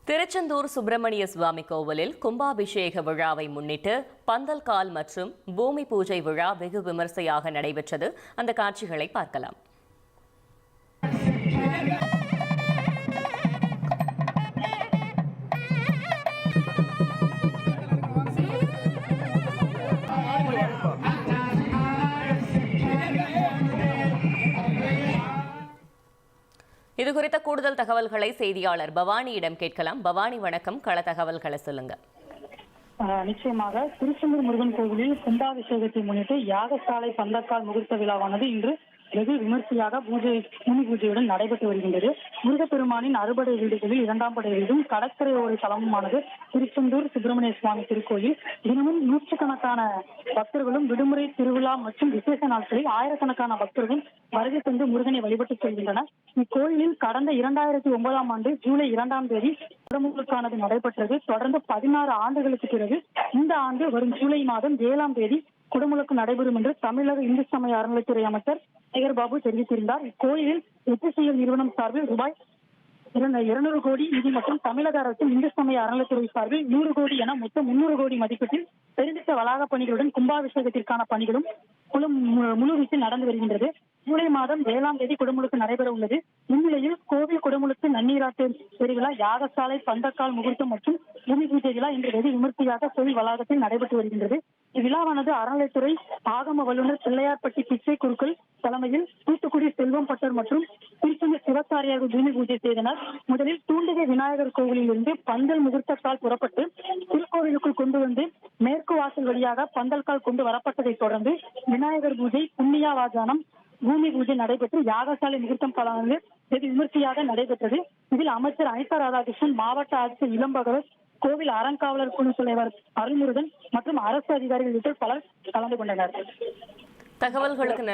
திருச்செந்தூர் சுப்பிரமணிய சுவாமி கோவிலில் கும்பாபிஷேக விழாவை முன்னிட்டு பந்தல் கால் மற்றும் பூமி பூஜை விழா வெகு விமர்சையாக நடைபெற்றது. அந்த காட்சிகளை பார்க்கலாம். இது குறித்த கூடுதல் தகவல்களை செய்தியாளர் பவானியிடம் கேட்கலாம். பவானி, வணக்கம். கள தகவல்களை சொல்லுங்க. நிச்சயமாக திருச்செந்தூர் முருகன் கோவிலில் கும்பாபிஷேகத்தை முன்னிட்டு யாகசாலை பந்தக்கால் முகூர்த்த விழாவானது இன்று வெகு விமர்சையாக பூமி பூஜையுடன் நடைபெற்று வருகின்றது. முருகப்பெருமானின் அறுபடை வீடுகளில் இரண்டாம் படை வீடும் கடற்கரையோர தலமுமானது திருச்செந்தூர் சுப்பிரமணிய சுவாமி திருக்கோயில். தினமும் நூற்றுக்கணக்கான பக்தர்களும் விடுமுறை, திருவிழா மற்றும் விசேஷ நாட்களில் ஆயிரக்கணக்கான பக்தர்களும் வருகை தந்து முருகனை வழிபட்டு செல்கின்றனர். இக்கோயிலில் கடந்த 2009ஆம் ஆண்டு ஜூலை 2ஆம் தேதி குடமுழுக்கானது நடைபெற்றது. தொடர்ந்து 16 ஆண்டுகளுக்கு பிறகு இந்த ஆண்டு வரும் ஜூலை மாதம் 7ஆம் தேதி குடமுழுக்கு நடைபெறும் என்று தமிழக இந்து சமய அறநிலைத்துறை அமைச்சர் சேகர் பாபு தெரிவித்திருந்தார். இக்கோயிலில் HCL நிறுவனம் சார்பில் ரூபாய் 200 கோடி நிதி மற்றும் தமிழக அரசின் இந்து சமய அறநிலைத்துறை சார்பில் 100 கோடி என மொத்தம் 300 கோடி மதிப்பீட்டில் தெரிவித்த வளாக பணிகளுடன் கும்பாபிஷேகத்திற்கான பணிகளும் முழுவீச்சில் நடந்து வருகின்றது. ஜூலை மாதம் 7ஆம் தேதி குடமுழுக்கு நடைபெற உள்ளது. இந்நிலையில் கோவில் குடமுழுக்கு, நன்னீராட்டு பெருவிழா, யாகசாலை பந்தக்கால் முகூர்த்தம் மற்றும் பூமி பூஜை விழா இன்று வெகு விமர்சையாக கோவில் வளாகத்தில் நடைபெற்று வருகின்றது. இவ்விழாவானது அறநிலைத்துறை ஆகம வல்லுநர் பிள்ளையார்பட்டி பிச்சை குருக்கள் தலைமையில் தூத்துக்குடி செல்வம் பட்டர் மற்றும் திருச்செந்தூர் சிவகாரியாக பூமி பூஜை செய்தனர். முதலில் தூண்டிகை விநாயகர் கோவிலில் இருந்து பந்தல் முகூர்த்தத்தால் புறப்பட்டு திருக்கோவிலுக்குள் கொண்டு வந்து மேற்கு வாசல் வழியாக பந்தல் கால் கொண்டு வரப்பட்டதை தொடர்ந்து விநாயகர் பூஜை, புண்ணியாவாஜானம், பூமி பூஜை நடைபெற்று யாகசாலை முகூர்த்தம் பலனது வெகு விமர்சையாக நடைபெற்றது. இதில் அமைச்சர் அனிதா ராதாகிருஷ்ணன், மாவட்ட ஆட்சியர் இளம்பகவத், கோவில் அறங்காவலர் குழு தலைவர் அருள்முருகன் மற்றும் அரசு அதிகாரிகள் உள்ளிட்ட பலர் கலந்து கொண்டனர். தகவல்களுக்கு